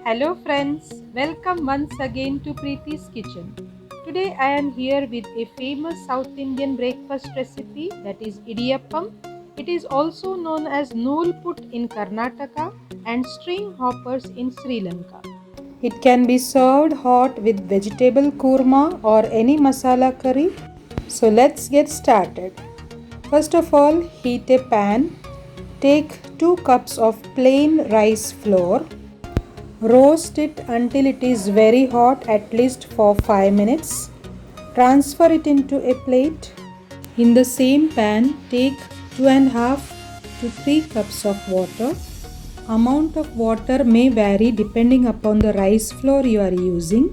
Hello friends, welcome once again to Preeti's Kitchen. Today I am here with a famous South Indian breakfast recipe, that is idiyappam. It is also known as nool put in Karnataka and string hoppers in Sri Lanka. It can be served hot with vegetable kurma or any masala curry. So let's get started. First of all, heat a pan. Take 2 cups of plain rice flour. Roast it until it is very hot, at least for 5 minutes. Transfer it into a plate. In the same pan, take 2.5 to 3 cups of water. Amount of water may vary depending upon the rice flour you are using.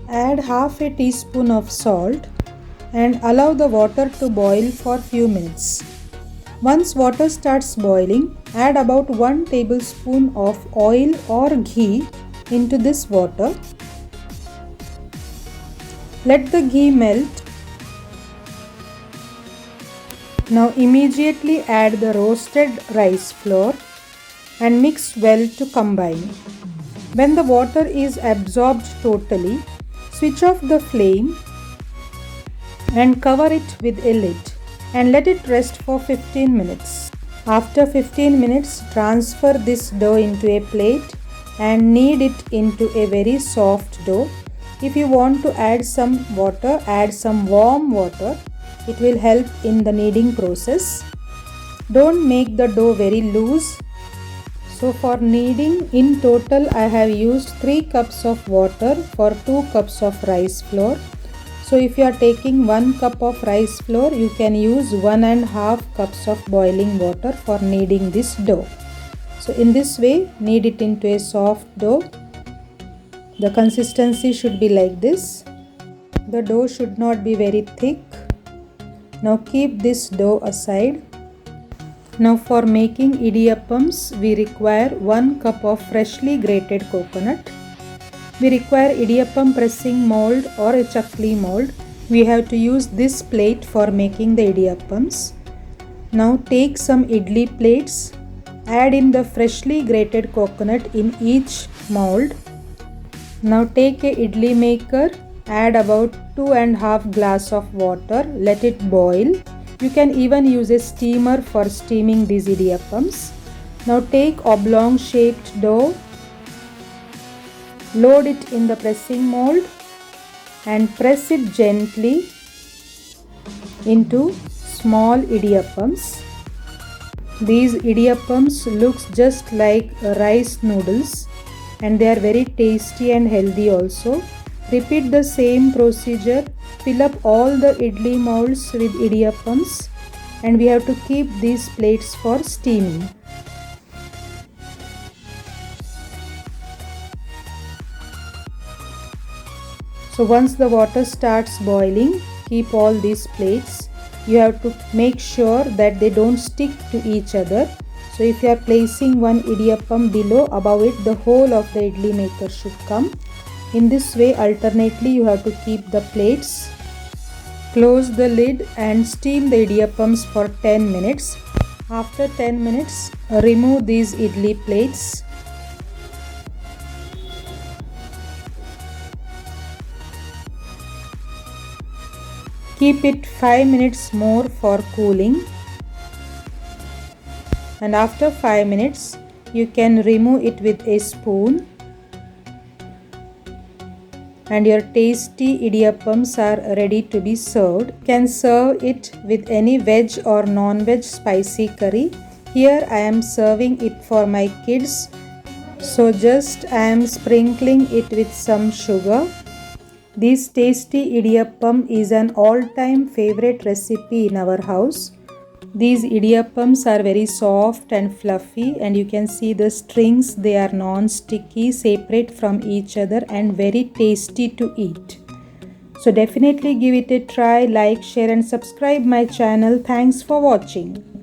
Add half a teaspoon of salt and allow the water to boil for few minutes. Once water starts boiling, add about 1 tablespoon of oil or ghee into this water. Let the ghee melt. Now immediately add the roasted rice flour and mix well to combine. When the water is absorbed totally, switch off the flame and cover it with a lid and let it rest for 15 minutes. After 15 minutes, transfer this dough into a plate and knead it into a very soft dough. If you want to add some water, add some warm water. It will help in the kneading process. Don't make the dough very loose. So for kneading, in total I have used 3 cups of water for 2 cups of rice flour. So if you are taking 1 cup of rice flour, you can use 1.5 cups of boiling water for kneading this dough. So in this way, knead it into a soft dough. The consistency should be like this. The dough should not be very thick. Now keep this dough aside. Now for making idiyappams, we require 1 cup of freshly grated coconut. We require idiyappam pressing mold or a chakli mold. We have to use this plate for making the idiyappams. Now take some idli plates. Add in the freshly grated coconut in each mold. Now take a idli maker. Add about 2.5 glass of water. Let it boil. You can even use a steamer for steaming these idiyappams. Now take oblong shaped dough. Load it in the pressing mold and press it gently into small idiyappams. These idiyappams looks just like rice noodles and they are very tasty and healthy also. Repeat the same procedure. Fill up all the idli molds with idiyappams and we have to keep these plates for steaming. So once the water starts boiling, keep all these plates. You have to make sure that they don't stick to each other. So if you are placing one idiyappam below, above it the whole of the idli maker should come. In this way alternately you have to keep the plates. Close the lid and steam the idiyappams for 10 minutes. After 10 minutes, remove these idli plates. Keep it 5 minutes more for cooling. And after 5 minutes, you can remove it with a spoon. And your tasty idiyappams are ready to be served. You can serve it with any veg or non-veg spicy curry. Here I am serving it for my kids. So just I am sprinkling it with some sugar. This tasty idiyappam is an all-time favorite recipe in our house. These idiyyappams are very soft and fluffy and you can see the strings, they are non-sticky, separate from each other and very tasty to eat. So definitely give it a try, like, share and subscribe my channel. Thanks for watching.